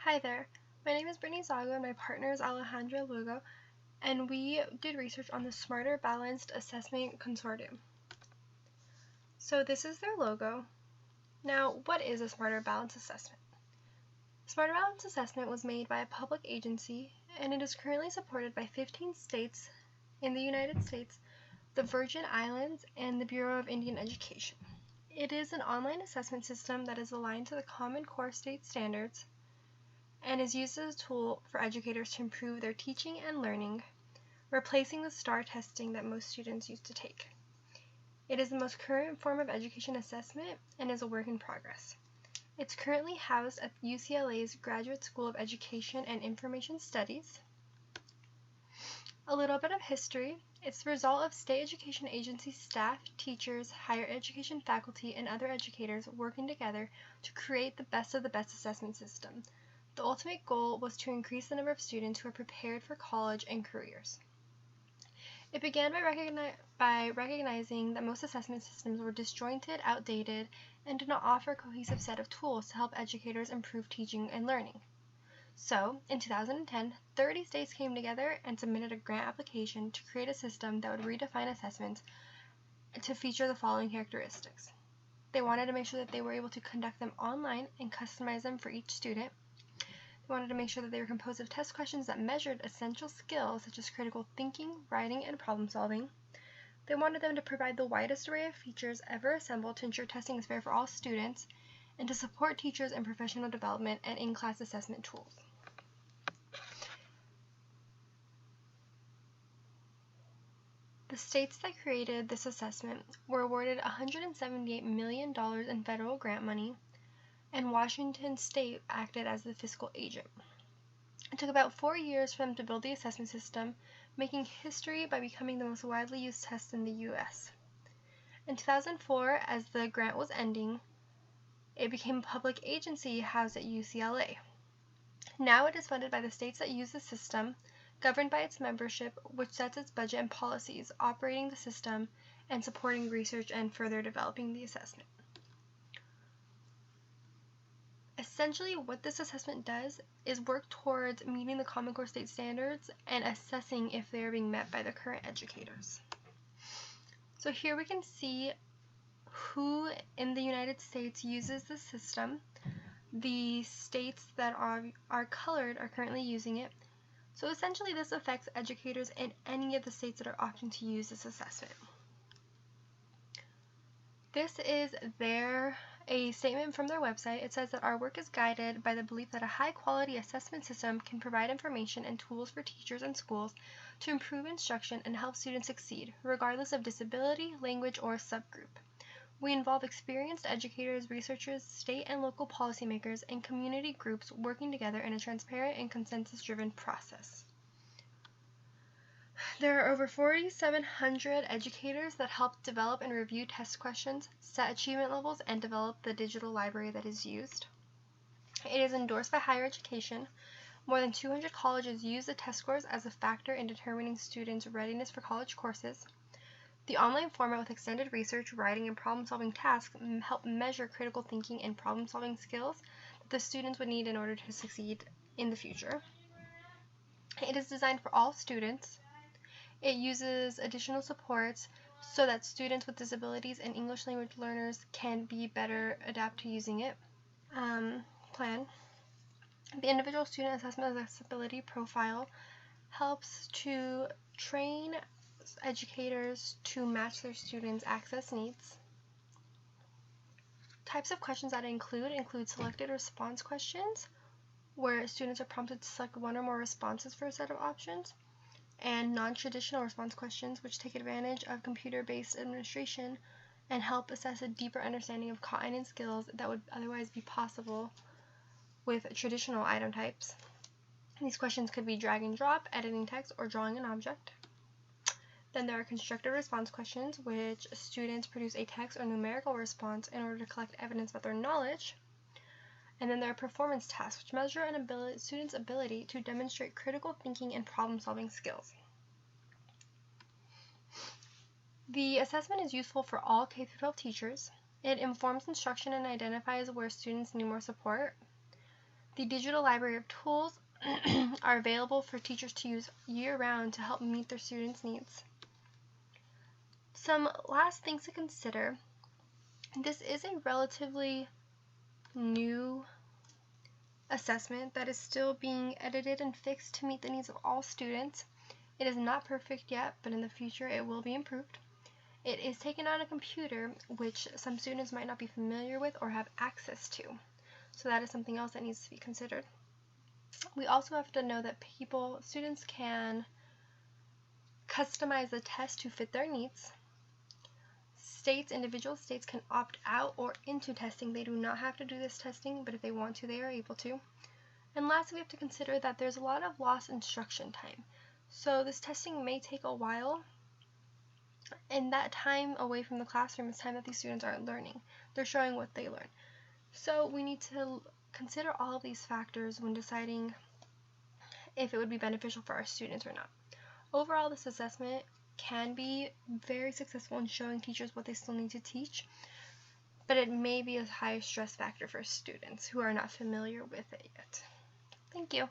Hi there, my name is Brittany Zago and my partner is Alejandra Lugo, and we did research on the Smarter Balanced Assessment Consortium. So this is their logo. Now, what is a Smarter Balanced Assessment? Smarter Balanced Assessment was made by a public agency, and it is currently supported by 15 states in the United States, the Virgin Islands, and the Bureau of Indian Education. It is an online assessment system that is aligned to the Common Core state standards and is used as a tool for educators to improve their teaching and learning, replacing the STAR testing that most students used to take. It is the most current form of education assessment and is a work in progress. It's currently housed at UCLA's Graduate School of Education and Information Studies. A little bit of history. It's the result of state education agency staff, teachers, higher education faculty, and other educators working together to create the best of the best assessment system. The ultimate goal was to increase the number of students who are prepared for college and careers. It began by recognizing that most assessment systems were disjointed, outdated, and did not offer a cohesive set of tools to help educators improve teaching and learning. So, in 2010, 30 states came together and submitted a grant application to create a system that would redefine assessments to feature the following characteristics. They wanted to make sure that they were able to conduct them online and customize them for each student. They wanted to make sure that they were composed of test questions that measured essential skills such as critical thinking, writing, and problem solving. They wanted them to provide the widest array of features ever assembled to ensure testing is fair for all students, and to support teachers in professional development and in-class assessment tools. The states that created this assessment were awarded $178 million in federal grant money, and Washington State acted as the fiscal agent. It took about 4 years for them to build the assessment system, making history by becoming the most widely used test in the U.S. In 2004, as the grant was ending, it became a public agency housed at UCLA. Now it is funded by the states that use the system, governed by its membership, which sets its budget and policies, operating the system, and supporting research and further developing the assessment. Essentially, what this assessment does is work towards meeting the Common Core state standards and assessing if they are being met by the current educators. So here we can see who in the United States uses the system. The states that are colored are currently using it. So essentially this affects educators in any of the states that are opting to use this assessment. This is a statement from their website. It says that our work is guided by the belief that a high-quality assessment system can provide information and tools for teachers and schools to improve instruction and help students succeed, regardless of disability, language, or subgroup. We involve experienced educators, researchers, state and local policymakers, and community groups working together in a transparent and consensus-driven process. There are over 4,700 educators that help develop and review test questions, set achievement levels, and develop the digital library that is used. It is endorsed by higher education. More than 200 colleges use the test scores as a factor in determining students' readiness for college courses. The online format with extended research, writing, and problem-solving tasks help measure critical thinking and problem-solving skills that the students would need in order to succeed in the future. It is designed for all students. It uses additional supports so that students with disabilities and English language learners can be better adapt to using it. Plan. The individual student assessment accessibility profile helps to train educators to match their students' access needs. Types of questions that include selected response questions, where students are prompted to select one or more responses for a set of options, and non-traditional response questions, which take advantage of computer-based administration and help assess a deeper understanding of cognitive skills that would otherwise be possible with traditional item types. These questions could be drag and drop, editing text, or drawing an object. Then there are constructed response questions, which students produce a text or numerical response in order to collect evidence about their knowledge. And then there are performance tasks, which measure a student's ability to demonstrate critical thinking and problem-solving skills. The assessment is useful for all K-12 teachers. It informs instruction and identifies where students need more support. The digital library of tools are available for teachers to use year-round to help meet their students' needs. Some last things to consider. This is a relatively new assessment that is still being edited and fixed to meet the needs of all students. It is not perfect yet, but in the future it will be improved. It is taken on a computer, which some students might not be familiar with or have access to. So that is something else that needs to be considered. We also have to know that students can customize the test to fit their needs. Individual states can opt out or into testing. They do not have to do this testing, but if they want to, they are able to. And lastly, we have to consider that there's a lot of lost instruction time. So this testing may take a while, and that time away from the classroom is time that these students aren't learning. They're showing what they learn. So we need to consider all of these factors when deciding if it would be beneficial for our students or not. Overall, this assessment can be very successful in showing teachers what they still need to teach, but it may be a high stress factor for students who are not familiar with it yet. Thank you.